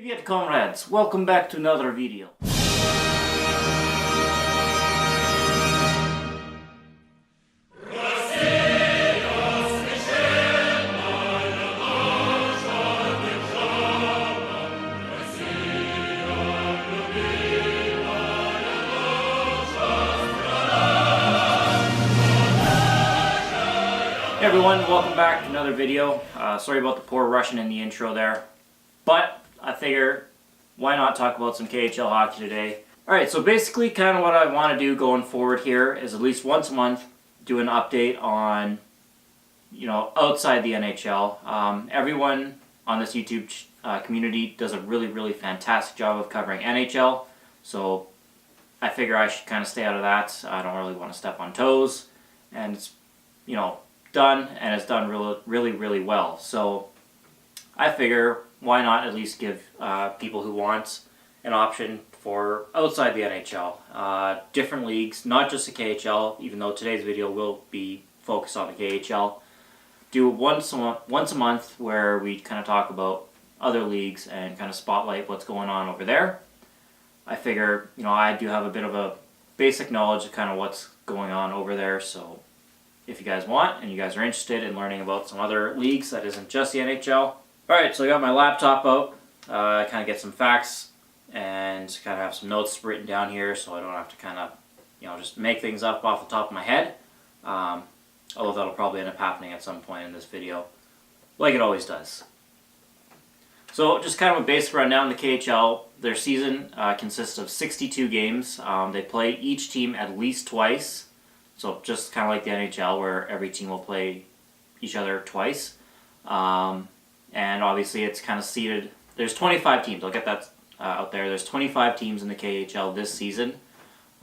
Привет, comrades! Welcome back to another video. Hey everyone, welcome back to another video. Sorry about the poor Russian in the intro there, but I figure why not talk about some KHL hockey today. Alright, so basically kind of what I want to do going forward here is at least once a month do an update on, outside the NHL. Everyone on this YouTube community does a really fantastic job of covering NHL, so I figure I should kind of stay out of that. I don't really want to step on toes, and it's, done, and it's done really well. So I figure why not at least give people who want an option for outside the NHL, different leagues, not just the KHL, even though today's video will be focused on the KHL. Do once a month where we kind of talk about other leagues and kind of spotlight what's going on over there. I figure, I do have a bit of a basic knowledge of kind of what's going on over there, so if you guys want and you guys are interested in learning about some other leagues that isn't just the NHL. Alright, so I got my laptop out, kind of get some facts and kind of have some notes written down here so I don't have to kind of, just make things up off the top of my head. Although that'll probably end up happening at some point in this video, like it always does. So just kind of a basic rundown. The KHL, their season consists of 62 games. They play each team at least twice. So just kind of like the NHL where every team will play each other twice. And obviously it's kind of seeded. There's 25 teams. I'll get that out there. There's 25 teams in the KHL this season.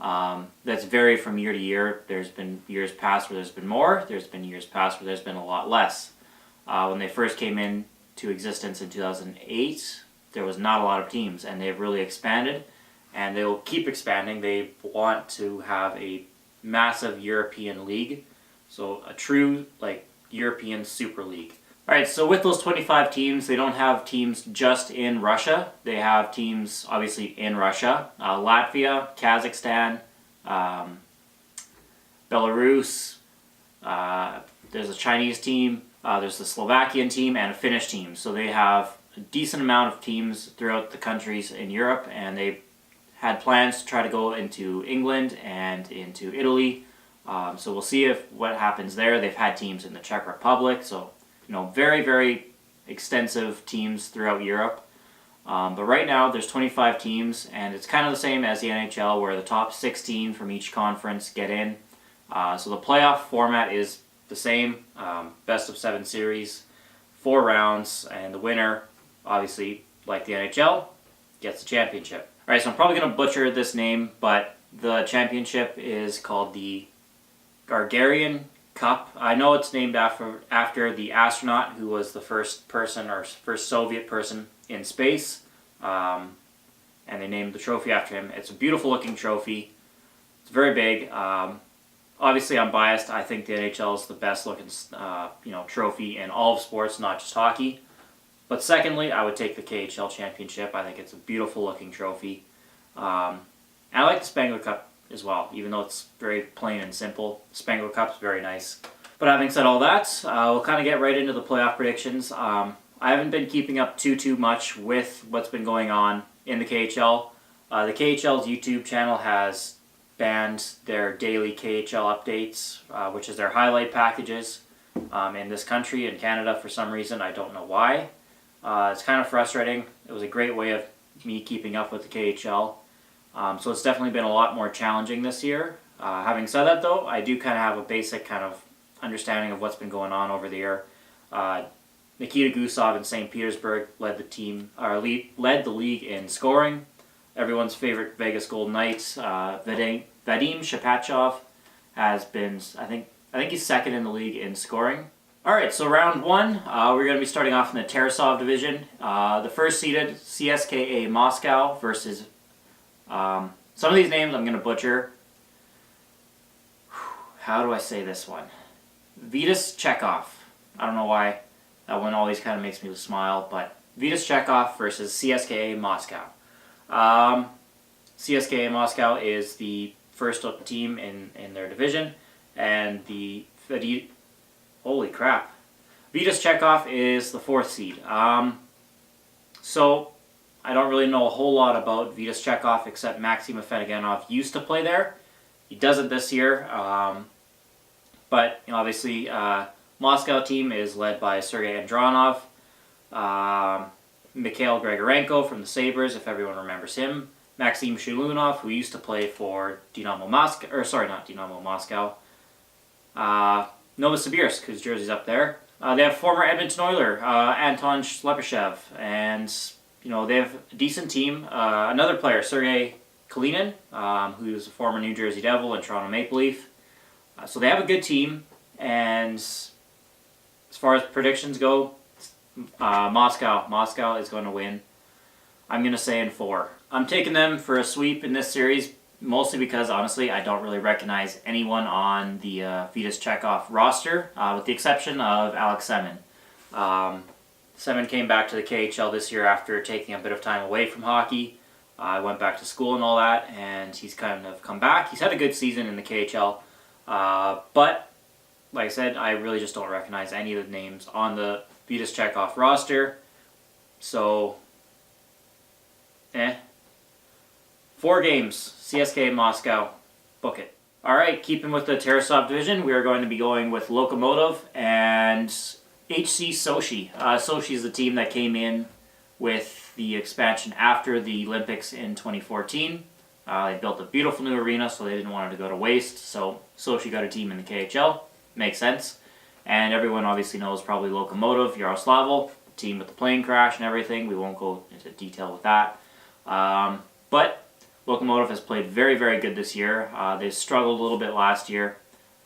That's varied from year to year. There's been years past where there's been more. There's been years past where there's been a lot less. When they first came into existence in 2008, there was not a lot of teams. And they've really expanded. And they will keep expanding. They want to have a massive European league, so a true European Super League. Alright, so with those 25 teams, they don't have teams just in Russia. They have teams obviously in Russia, Latvia, Kazakhstan, Belarus, there's a Chinese team, there's the Slovakian team, and a Finnish team. So they have a decent amount of teams throughout the countries in Europe, and they had plans to try to go into England and into Italy. So we'll see what happens there. They've had teams in the Czech Republic, so very extensive teams throughout Europe. But right now there's 25 teams, and it's kind of the same as the NHL where the top 16 from each conference get in. So the playoff format is the same, best of 7 series, 4 rounds, and the winner, obviously like the NHL, gets the championship. Alright, so I'm probably going to butcher this name, but the championship is called the Gagarin Cup. I know it's named after the astronaut who was the first person, or first Soviet person in space, and they named the trophy after him. It's a beautiful looking trophy. It's very big. Obviously I'm biased. I think the NHL is the best looking trophy in all of sports, not just hockey. But secondly, I would take the KHL Championship. I think it's a beautiful looking trophy. And I like the Spengler Cup as well, even though it's very plain and simple. Spengler Cup's very nice. But having said all that, we'll kind of get right into the playoff predictions. I haven't been keeping up too much with what's been going on in the KHL. The KHL's YouTube channel has banned their daily KHL updates, which is their highlight packages in this country, in Canada, for some reason. I don't know why. It's kind of frustrating. It was a great way of me keeping up with the KHL. So it's definitely been a lot more challenging this year. Having said that though, I do kind of have a basic kind of understanding of what's been going on over there. Nikita Gusev in St. Petersburg led the league in scoring. Everyone's favorite Vegas Golden Knights, Vadim Shapachov, has been, I think he's second in the league in scoring. Alright, so round 1, we're going to be starting off in the Tarasov division. The first seeded CSKA Moscow versus, some of these names I'm going to butcher. How do I say this one? Vitas Chekhov. I don't know why that one always kind of makes me smile, but Vitas Chekhov versus CSKA Moscow. CSKA Moscow is the first team in their division, and holy crap, Vitas Chekhov is the 4th seed. So I don't really know a whole lot about Vitas Chekhov except Maxim Afinogenov used to play there. He doesn't this year, but obviously Moscow team is led by Sergei Andronov, Mikhail Grigorenko from the Sabres, if everyone remembers him, Maxim Shilunov, who used to play for Dynamo Moscow, or sorry, not Dynamo Moscow, Novosibirsk, whose jersey's up there. They have former Edmonton Oiler, Anton Slepyshev, and they have a decent team. Another player, Sergei Kalinin, who's a former New Jersey Devil and Toronto Maple Leaf. So they have a good team, and as far as predictions go, Moscow is going to win. I'm going to say in 4. I'm taking them for a sweep in this series, mostly because, honestly, I don't really recognize anyone on the Vitas Chekhov roster, with the exception of Alex Semin. Semin came back to the KHL this year after taking a bit of time away from hockey. I went back to school and all that, and he's kind of come back. He's had a good season in the KHL, but like I said, I really just don't recognize any of the names on the Vitas Chekhov roster. So, 4 games, CSKA Moscow, book it. Alright, keeping with the Tarasov division, we are going to be going with Lokomotiv and HC Sochi. Sochi is the team that came in with the expansion after the Olympics in 2014. They built a beautiful new arena, so they didn't want it to go to waste. So Sochi got a team in the KHL. Makes sense. And everyone obviously knows probably Lokomotiv, Yaroslavl, team with the plane crash and everything. We won't go into detail with that. But Lokomotiv has played very, very good this year. They struggled a little bit last year.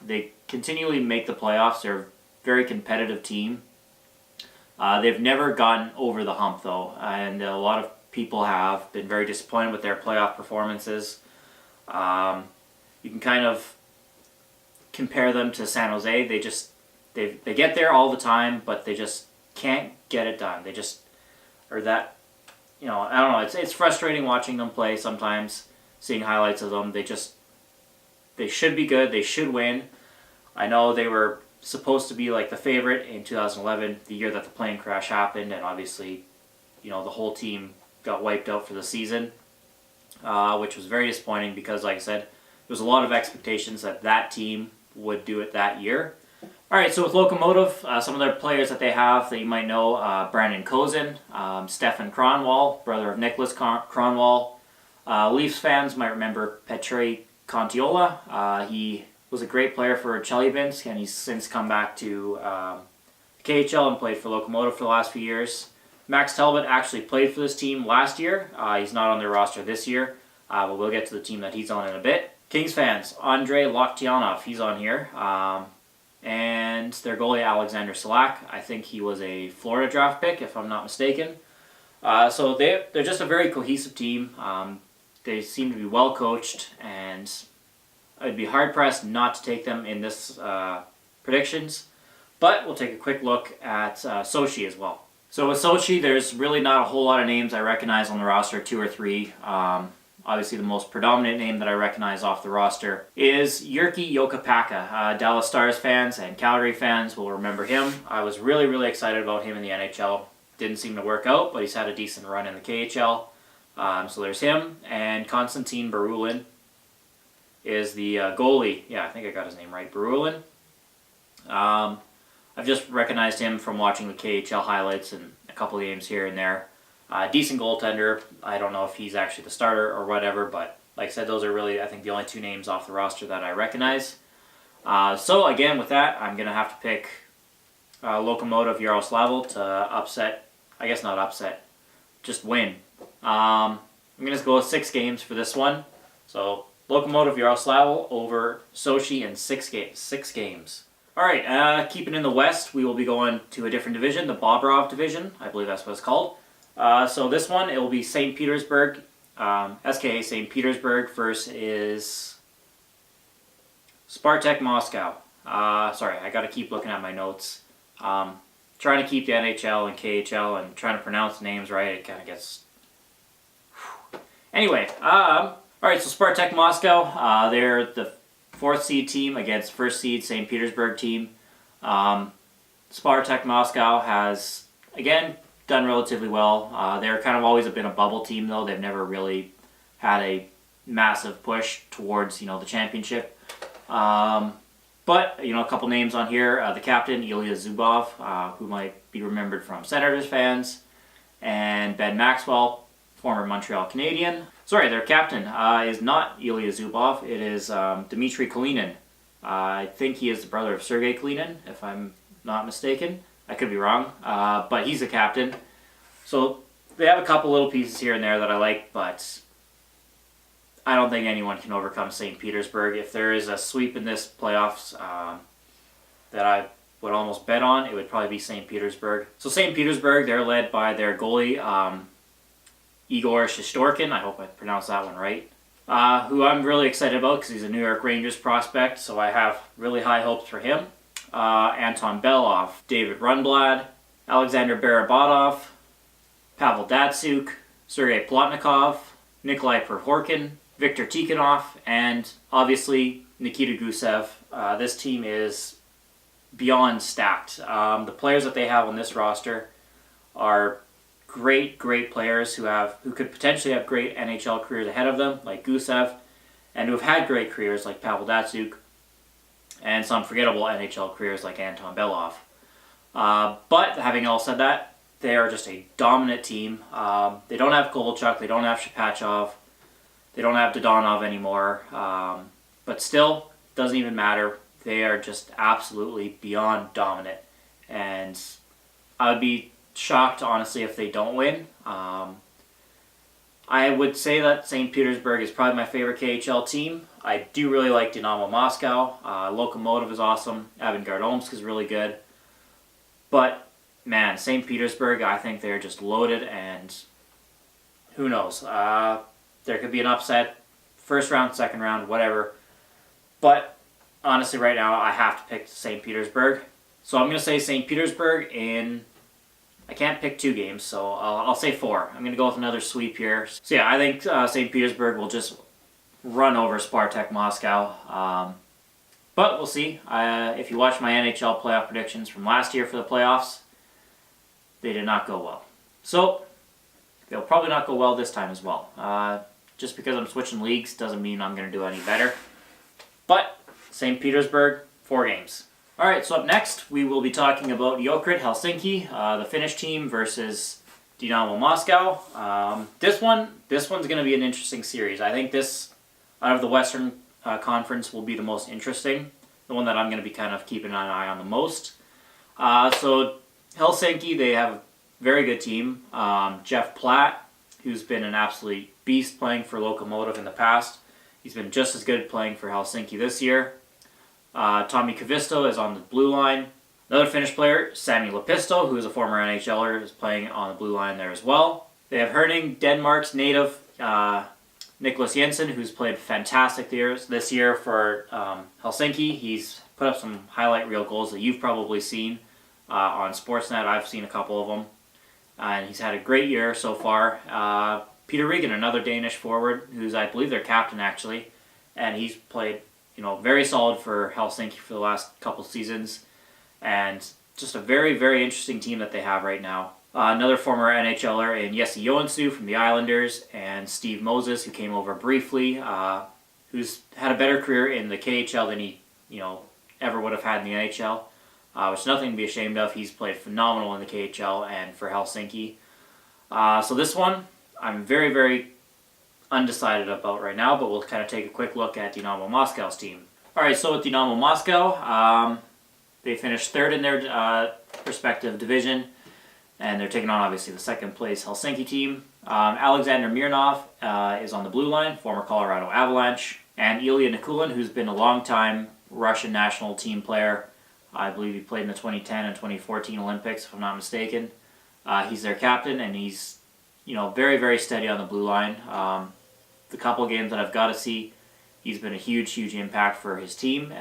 They continually make the playoffs. They're a very competitive team. They've never gotten over the hump, though, and a lot of people have been very disappointed with their playoff performances. You can kind of compare them to San Jose. They get there all the time, but they just can't get it done. They just are that, I don't know. It's frustrating watching them play sometimes, seeing highlights of them. They should be good. They should win. I know they were supposed to be like the favorite in 2011, the year that the plane crash happened, and obviously, the whole team got wiped out for the season, which was very disappointing because, like I said, there was a lot of expectations that team would do it that year. All right, so with Lokomotiv, some of their players that they have that you might know, Brandon Kozin, Stefan Kronwall, brother of Nicholas Kronwall. Leafs fans might remember Petri Kontiola. He was a great player for Chelyabinsk, and he's since come back to KHL and played for Lokomotiv for the last few years. Max Talbot actually played for this team last year. He's not on their roster this year, but we'll get to the team that he's on in a bit. Kings fans, Andrei Lokhtianov, he's on here. And their goalie, Alexander Salak, I think he was a Florida draft pick, if I'm not mistaken. So they're just a very cohesive team. They seem to be well coached, and I'd be hard-pressed not to take them in this predictions. But we'll take a quick look at Sochi as well. So with Sochi, there's really not a whole lot of names I recognize on the roster, 2 or 3. Obviously, the most predominant name that I recognize off the roster is Jyrki Jokipakka. Dallas Stars fans and Calgary fans will remember him. I was really, really excited about him in the NHL. Didn't seem to work out, but he's had a decent run in the KHL. So there's him. And Konstantin Barulin is the goalie. Yeah, I think I got his name right. Barulin. I've just recognized him from watching the KHL highlights and a couple of games here and there. Decent goaltender. I don't know if he's actually the starter or whatever, but like I said, those are really, I think, the only 2 names off the roster that I recognize. So again, with that, I'm going to have to pick Lokomotiv Yaroslavl to upset, I guess not upset, just win. I'm going to go with 6 games for this one. So Lokomotiv Yaroslavl over Sochi in 6 games. All right, keeping in the West, we will be going to a different division, the Bobrov division. I believe that's what it's called. So this one, it will be St. Petersburg, SKA St. Petersburg versus Spartak Moscow. Sorry, I got to keep looking at my notes. trying to keep the NHL and KHL and trying to pronounce names right, it kind of gets... Anyway, alright, so Spartak Moscow, they're the 4th seed team against 1st seed St. Petersburg team. Spartak Moscow has, again, done relatively well. They're kind of always been a bubble team, though. They've never really had a massive push towards, the championship. But, a couple names on here. The captain, Ilya Zubov, who might be remembered from Senators fans, and Ben Maxwell, former Montreal Canadian. Sorry, their captain is not Ilya Zubov. It is Dmitry Kalinin. I think he is the brother of Sergei Kalinin, if I'm not mistaken. I could be wrong, but he's the captain. So they have a couple little pieces here and there that I like, but I don't think anyone can overcome St. Petersburg. If there is a sweep in this playoffs that I would almost bet on, it would probably be St. Petersburg. So St. Petersburg, they're led by their goalie, Igor Shesterkin. I hope I pronounced that one right. Who I'm really excited about because he's a New York Rangers prospect, so I have really high hopes for him. Anton Belov, David Rundblad, Alexander Barabatov, Pavel Datsuk, Sergei Plotnikov, Nikolai Perhorkin, Viktor Tikhonov, and obviously Nikita Gusev. This team is beyond stacked. The players that they have on this roster are great players who could potentially have great NHL careers ahead of them, like Gusev, and who have had great careers like Pavel Datsuk, and some forgettable NHL careers like Anton Belov. But having all said that, they are just a dominant team. They don't have Kovalchuk, they don't have Shapachov, they don't have Dodonov anymore, but still, doesn't even matter. They are just absolutely beyond dominant, and I would be shocked, honestly, if they don't win. I would say that St. Petersburg is probably my favorite KHL team. I do really like Dynamo Moscow. Lokomotiv is awesome. Avangard Omsk is really good. But, man, St. Petersburg, I think they're just loaded, and who knows. There could be an upset, first round, second round, whatever. But, honestly, right now, I have to pick St. Petersburg. So I'm going to say St. Petersburg in... I can't pick 2 games, so I'll say 4. I'm going to go with another sweep here. So yeah, I think St. Petersburg will just run over Spartak Moscow. But we'll see. If you watch my NHL playoff predictions from last year for the playoffs, they did not go well. So they'll probably not go well this time as well. Just because I'm switching leagues doesn't mean I'm going to do any better. But St. Petersburg, 4 games. Alright, so up next, we will be talking about Jokerit Helsinki, the Finnish team versus Dynamo Moscow. This one's going to be an interesting series. I think this, out of the Western Conference, will be the most interesting. The one that I'm going to be kind of keeping an eye on the most. So Helsinki, they have a very good team. Jeff Platt, who's been an absolute beast playing for Lokomotiv in the past. He's been just as good playing for Helsinki this year. Tommy Kavisto is on the blue line. Another Finnish player, Sami Lepisto, who is a former NHLer, is playing on the blue line there as well. They have Herning, Denmark's native, Nicholas Jensen, who's played fantastic this year for Helsinki. He's put up some highlight reel goals that you've probably seen on Sportsnet. I've seen a couple of them. And he's had a great year so far. Peter Regan, another Danish forward, who's, I believe, their captain, actually. And he's played very solid for Helsinki for the last couple seasons, and just a very, very interesting team that they have right now. Another former NHLer in Jesse Joensuu from the Islanders, and Steve Moses, who came over briefly, who's had a better career in the KHL than he, ever would have had in the NHL, which is nothing to be ashamed of. He's played phenomenal in the KHL and for Helsinki. So this one, I'm very, very undecided about right now, but we'll kind of take a quick look at Dynamo Moscow's team. Alright, so with Dynamo Moscow, they finished 3rd in their respective division, and they're taking on, obviously, the 2nd place Helsinki team. Alexander Mironov is on the blue line, former Colorado Avalanche, and Ilya Nikulin, who's been a long-time Russian national team player. I believe he played in the 2010 and 2014 Olympics, if I'm not mistaken. He's their captain, and he's very, very steady on the blue line. The couple games that I've got to see, he's been a huge, huge impact for his team.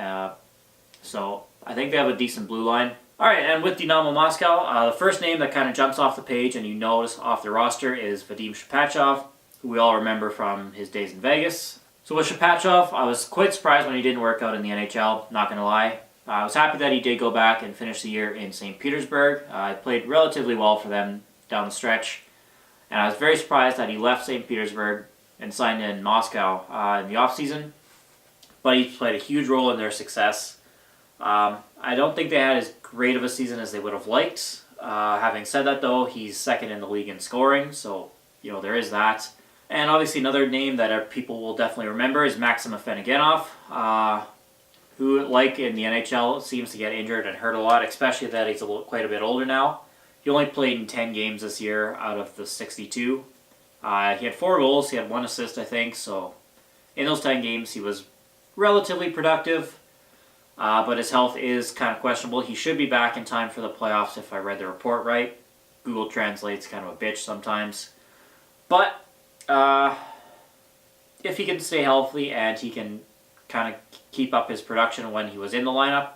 So I think they have a decent blue line, Alright, and with Dynamo Moscow, the first name that kind of jumps off the page and you notice off the roster is Vadim Shapachov, who we all remember from his days in Vegas. So with Shapachov, I was quite surprised when he didn't work out in the NHL, not going to lie. I was happy that he did go back and finish the year in St. Petersburg. He played relatively well for them down the stretch. And I was very surprised that he left St. Petersburg and signed in Moscow in the offseason. But he played a huge role in their success. I don't think they had as great of a season as they would have liked. Having said that, though, he's second in the league in scoring, so there is that. And obviously another name that people will definitely remember is Maxim Afinogenov, who, like in the NHL, seems to get injured and hurt a lot, especially that he's quite a bit older now. He only played in 10 games this year out of the 62. He had 4 goals, he had 1 assist, I think, so in those 10 games he was relatively productive. But his health is kind of questionable. He should be back in time for the playoffs if I read the report right. Google Translate's kind of a bitch sometimes. But if he can stay healthy and he can kind of keep up his production when he was in the lineup,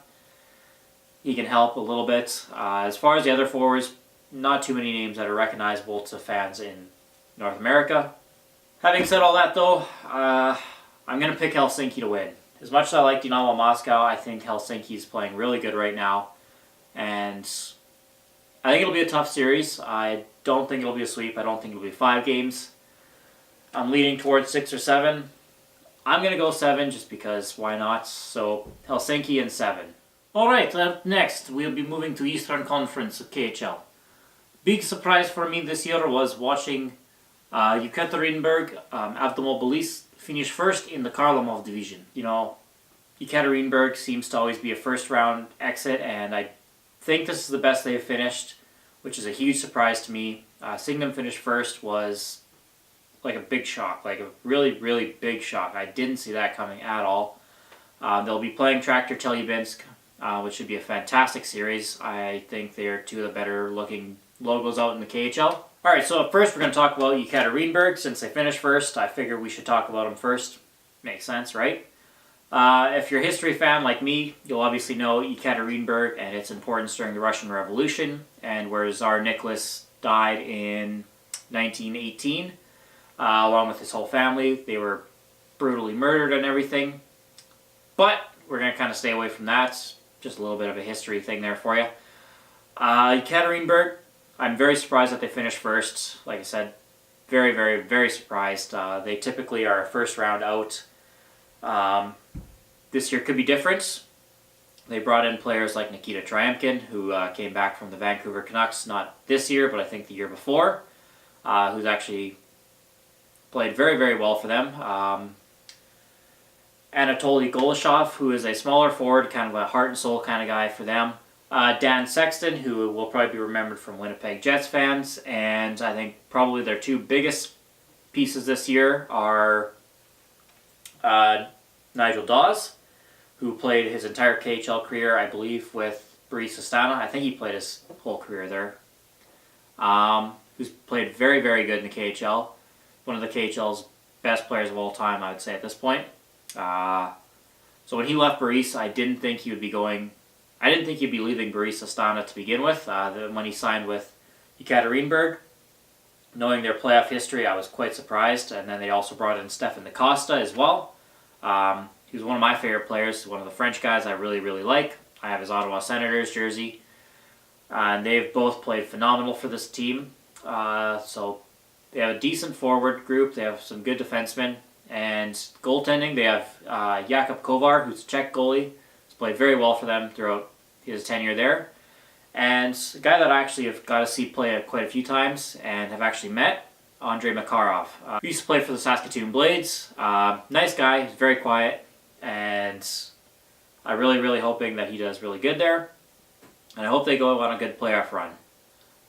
he can help a little bit. As far as the other forwards, not too many names that are recognizable to fans in North America. Having said all that, though, I'm going to pick Helsinki to win. As much as I like Dynamo Moscow, I think Helsinki's playing really good right now. And I think it'll be a tough series. I don't think it'll be a sweep. I don't think it'll be 5 games. I'm leaning towards 6 or 7. I'm going to go 7 just because why not? So Helsinki and 7. Alright, next we'll be moving to Eastern Conference of KHL. Big surprise for me this year was watching Yekaterinburg Avtomobilist finish first in the Kharlamov division. Yekaterinburg seems to always be a first round exit, and I think this is the best they've finished, which is a huge surprise to me. Seeing them finish first was like a big shock, like a really, really big shock. I didn't see that coming at all. They'll be playing Tractor Chelyabinsk, which should be a fantastic series. I think they're 2 of the better looking logos out in the KHL. Alright, so first we're going to talk about Yekaterinburg. Since they finished first, I figured we should talk about them first. Makes sense, right? If you're a history fan like me, you'll obviously know Yekaterinburg and its importance during the Russian Revolution, and where Tsar Nicholas died in 1918, along with his whole family. They were brutally murdered and everything. But we're going to kind of stay away from that. Just a little bit of a history thing there for you. Yekaterinburg, I'm very surprised that they finished first. Like I said, very, very, very surprised. They typically are a first round out. This year could be different. They brought in players like Nikita Tryamkin, who came back from the Vancouver Canucks, not this year, but I think the year before, who's actually played very, very well for them. Anatoly Golashov, who is a smaller forward, kind of a heart and soul kind of guy for them. Dan Sexton, who will probably be remembered from Winnipeg Jets fans, and I think probably their 2 biggest pieces this year are Nigel Dawes, who played his entire KHL career, I believe, with Boris Astana. I think he played his whole career there. Who's played very, very good in the KHL. One of the KHL's best players of all time, I would say, at this point. So when he left Boris, I didn't think he'd be leaving Boris Astana to begin with. When he signed with Yekaterinburg, knowing their playoff history, I was quite surprised. And then they also brought in Stefan DaCosta as well. He was one of my favorite players, one of the French guys I really, really like. I have his Ottawa Senators jersey. And they've both played phenomenal for this team. So they have a decent forward group. They have some good defensemen. And goaltending, they have Jakub Kovar, who's a Czech goalie. He's played very well for them throughout his tenure there. And a guy that I actually have got to see play quite a few times and have actually met, Andrei Makarov. He used to play for the Saskatoon Blades. Nice guy, he's very quiet, and I'm really, really hoping that he does really good there. And I hope they go on a good playoff run.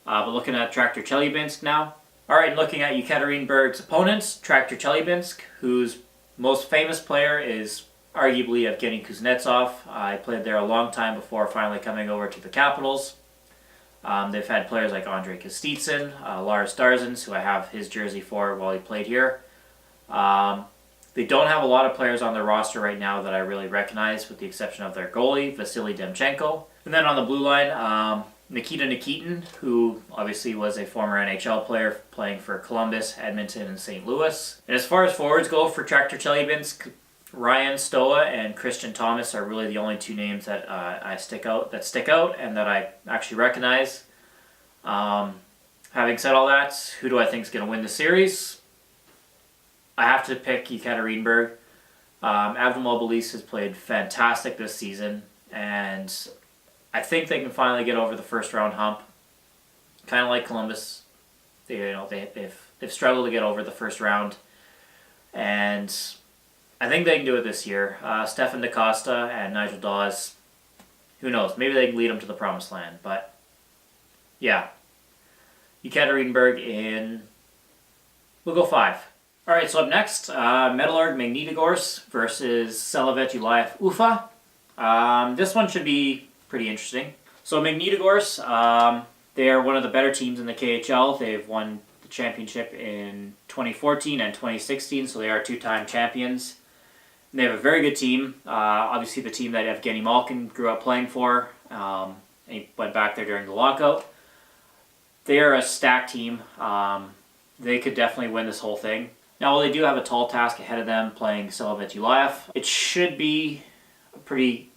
But looking at Tractor Chelyabinsk now. Alright, looking at Yekaterinburg's opponents, Tractor Chelyabinsk, whose most famous player is arguably Evgeny Kuznetsov. I played there a long time before finally coming over to the Capitals. They've had players like Andrei Kostitsyn, Lars Darzins, who I have his jersey for while he played here. They don't have a lot of players on their roster right now that I really recognize, with the exception of their goalie, Vasily Demchenko. And then on the blue line, Nikita Nikitin, who obviously was a former NHL player playing for Columbus, Edmonton, and St. Louis. And as far as forwards go for Tractor Chelyabinsk, Ryan Stoa and Christian Thomas are really the only two names that stick out and that I actually recognize. Having said all that, who do I think is going to win the series? I have to pick Ekaterinburg. Avdom Mobilis has played fantastic this season, and I think they can finally get over the first round hump. Kind of like Columbus, they've struggled to get over the first round, and I think they can do it this year. Stefan DaCosta and Nigel Dawes, who knows? Maybe they can lead them to the promised land. But yeah, Ekaterinburg we'll go 5. All right, so up next, Metalurg Magnitogorsk versus Selavet Ulayev Ufa. This one should be pretty interesting. So Magnitogorsk, they are one of the better teams in the KHL. They've won the championship in 2014 and 2016, so they are 2-time champions. And they have a very good team. Obviously, the team that Evgeny Malkin grew up playing for. And he went back there during the lockout. They are a stacked team. They could definitely win this whole thing. Now, while they do have a tall task ahead of them playing Selavet Ulayev, it should be a pretty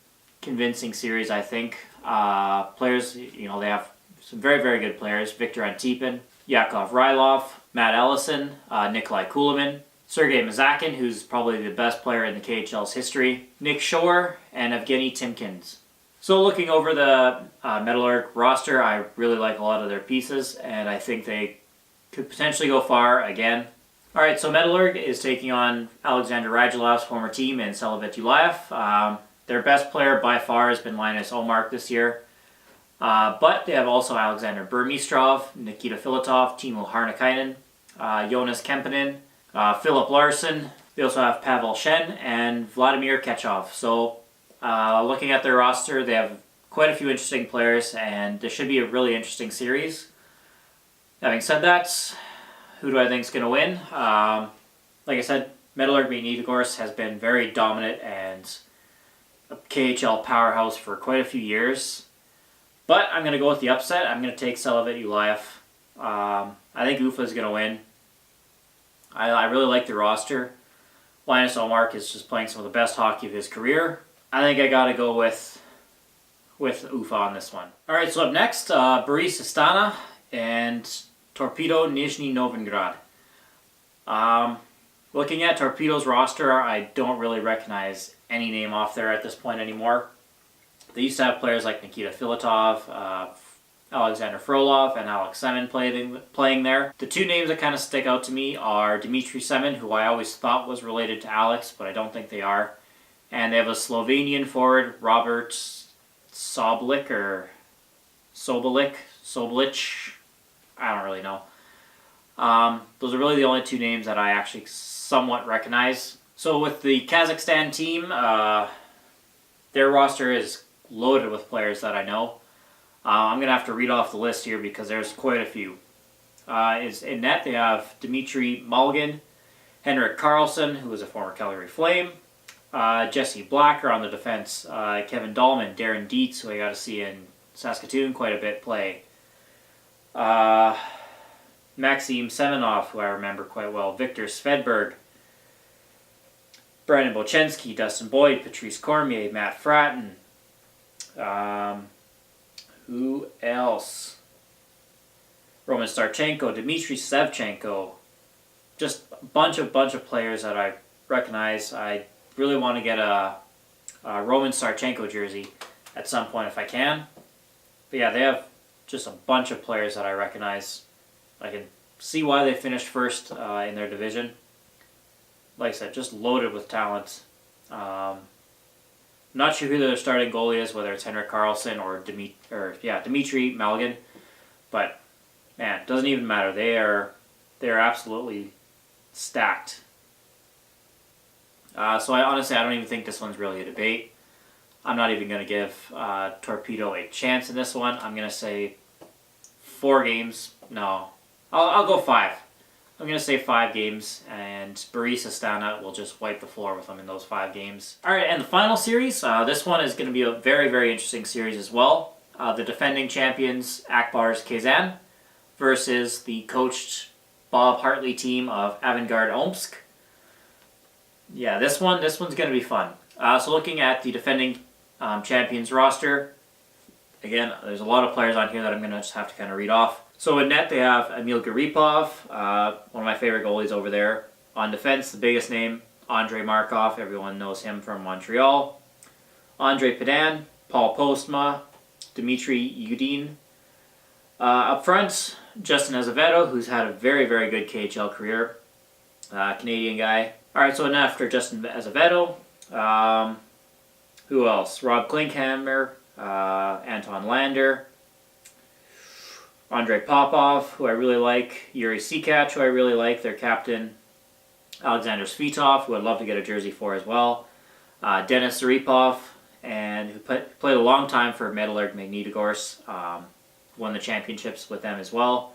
convincing series, I think. Players, they have some very, very good players. Victor Antipin, Yakov Rylov, Matt Ellison, Nikolai Kulemin, Sergei Mazakin, who's probably the best player in the KHL's history, Nick Shore, and Evgeny Timkins. So looking over the Metalurg roster, I really like a lot of their pieces, and I think they could potentially go far again. All right, so Metalurg is taking on Alexander Radulov's former team in Selavet Ulayev. Their best player by far has been Linus Omark this year. But they have also Alexander Burmistrov, Nikita Filatov, Timo Harnakainen, Jonas Kemppanen, Philip Larson. They also have Pavel Shen and Vladimir Kechov. So looking at their roster, they have quite a few interesting players, and this should be a really interesting series. Having said that, who do I think is going to win? Like I said, Metalurg Magnitogorsk has been very dominant and a KHL powerhouse for quite a few years. But I'm going to go with the upset. I'm going to take Selavet Ulayev. I think Ufa is going to win. I really like the roster. Linus Omark is just playing some of the best hockey of his career. I think I got to go with Ufa on this one. All right, so up next, Boris Astana and Torpedo Nizhny Novgorod. Looking at Torpedo's roster, I don't really recognize any name off there at this point anymore. They used to have players like Nikita Filatov, Alexander Frolov, and Alex Semin playing there. The two names that kind of stick out to me are Dmitry Semin, who I always thought was related to Alex, but I don't think they are. And they have a Slovenian forward, Robert Sobolik, I don't really know. Those are really the only two names that I actually somewhat recognize. So with the Kazakhstan team, their roster is loaded with players that I know. I'm going to have to read off the list here because there's quite a few. In net, they have Dmitry Malgin, Henrik Karlsson, who is a former Calgary Flame, Jesse Blacker on the defense, Kevin Dahlman, Darren Dietz, who I got to see in Saskatoon quite a bit play, Maxim Semenov, who I remember quite well, Victor Svedberg, Brandon Bochenski, Dustin Boyd, Patrice Cormier, Matt Fratton. Who else? Roman Starchenko, Dmitry Sevchenko. Just a bunch of players that I recognize. I really want to get a Roman Starchenko jersey at some point if I can. But yeah, they have just a bunch of players that I recognize. I can see why they finished first in their division. Like I said, just loaded with talent. Not sure who their starting goalie is, whether it's Henrik Karlsson or Dmitry Malgin. But man, it doesn't even matter. They are absolutely stacked. So I don't even think this one's really a debate. I'm not even going to give Torpedo a chance in this one. I'm going to say 4 games. No, I'll go 5. I'm going to say 5 games, and Barisa Stana will just wipe the floor with them in those 5 games. All right, and the final series, this one is going to be a very, very interesting series as well. The defending champions, Akbars Kazan, versus the coached Bob Hartley team of Avangard Omsk. Yeah, this one's going to be fun. So looking at the defending champions roster, again, there's a lot of players on here that I'm going to just have to kind of read off. So in net, they have Emil Garipov, one of my favorite goalies over there. On defense, the biggest name, Andrei Markov. Everyone knows him from Montreal. Andrei Padan, Paul Postma, Dmitry Yudin. Up front, Justin Azevedo, who's had a very, very good KHL career. Canadian guy. All right, so then after Justin Azevedo, who else? Rob Klinkhammer, Anton Lander, Andrei Popov, who I really like, Yuri Sikach, who I really like, their captain, Alexander Svitov, who I'd love to get a jersey for as well, Denis Zaripov, and who played a long time for Metalurg Magnitogorsk, won the championships with them as well,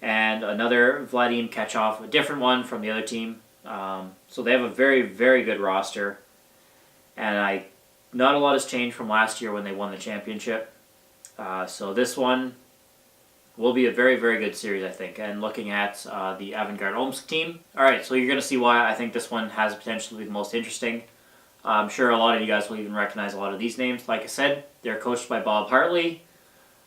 and another Vladim Kachov, a different one from the other team. So they have a very, very good roster, and not a lot has changed from last year when they won the championship. So this one will be a very, very good series, I think. And looking at the Avangard Omsk team, all right, so you're going to see why I think this one has potential to be the most interesting. I'm sure a lot of you guys will even recognize a lot of these names. Like I said, they're coached by Bob Hartley.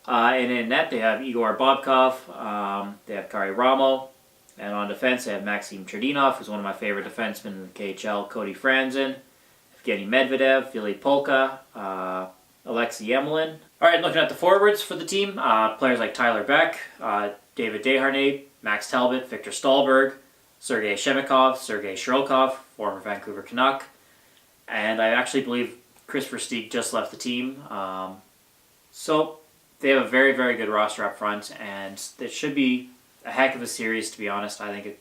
And in net, they have Igor Bobkov, they have Kari Ramo, and on defense, they have Maxim Cherdinov, who's one of my favorite defensemen in the KHL, Cody Franzen, Evgeny Medvedev, Vili Polka, Alexei Yemelin. All right, looking at the forwards for the team, players like Tyler Beck, David Desharnais, Max Talbot, Victor Stahlberg, Sergei Shemikov, Sergei Shirokov, former Vancouver Canuck, and I actually believe Chris Versteeg just left the team. So they have a very, very good roster up front, and it should be a heck of a series, to be honest. I think it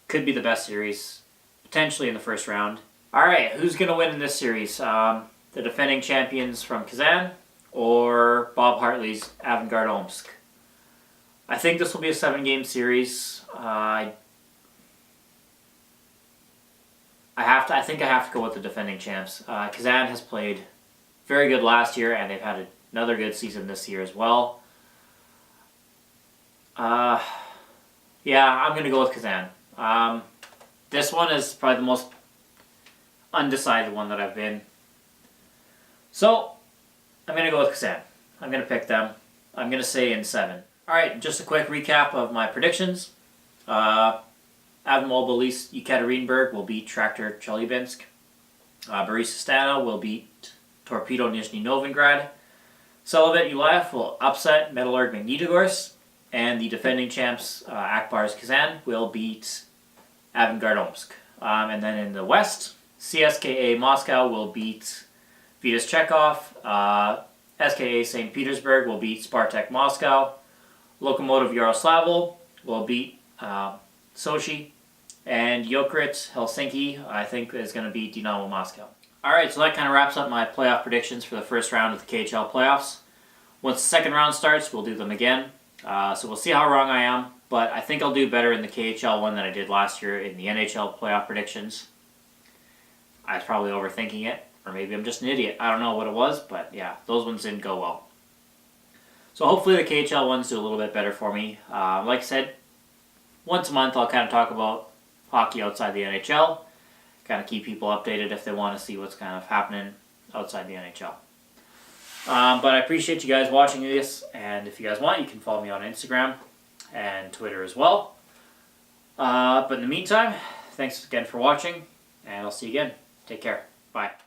could be the best series, potentially in the first round. All right, who's going to win in this series? The defending champions from Kazan or Bob Hartley's Avangard Omsk? I think this will be a 7-game series. I think I have to go with the defending champs. Kazan has played very good last year, and they've had another good season this year as well. Yeah, I'm going to go with Kazan. This one is probably the most undecided one that I've been. So, I'm going to go with Kazan. I'm going to pick them. I'm going to say in 7. Alright, just a quick recap of my predictions. Avmobilis Yekaterinburg will beat Traktor Chelyabinsk. Barisa Stana will beat Torpedo Nizhny Novgorod. Solovet Ulaev will upset Metalurg Magnitogorsk. And the defending champs, Akbars Kazan, will beat Avangard Omsk. And then in the West, CSKA Moscow will beat Vitas Chekhov. SKA St. Petersburg will beat Spartak Moscow. Lokomotiv Yaroslavl will beat Sochi. And Jokerit Helsinki, I think, is going to beat Dynamo Moscow. Alright, so that kind of wraps up my playoff predictions for the first round of the KHL Playoffs. Once the second round starts, we'll do them again. So we'll see how wrong I am, but I think I'll do better in the KHL one than I did last year in the NHL playoff predictions. I was probably overthinking it, or maybe I'm just an idiot. I don't know what it was, but yeah, those ones didn't go well. So hopefully the KHL ones do a little bit better for me. Like I said, once a month I'll kind of talk about hockey outside the NHL, kind of keep people updated if they want to see what's kind of happening outside the NHL. But I appreciate you guys watching this, and if you guys want, you can follow me on Instagram and Twitter as well. But in the meantime, thanks again for watching, and I'll see you again. Take care. Bye.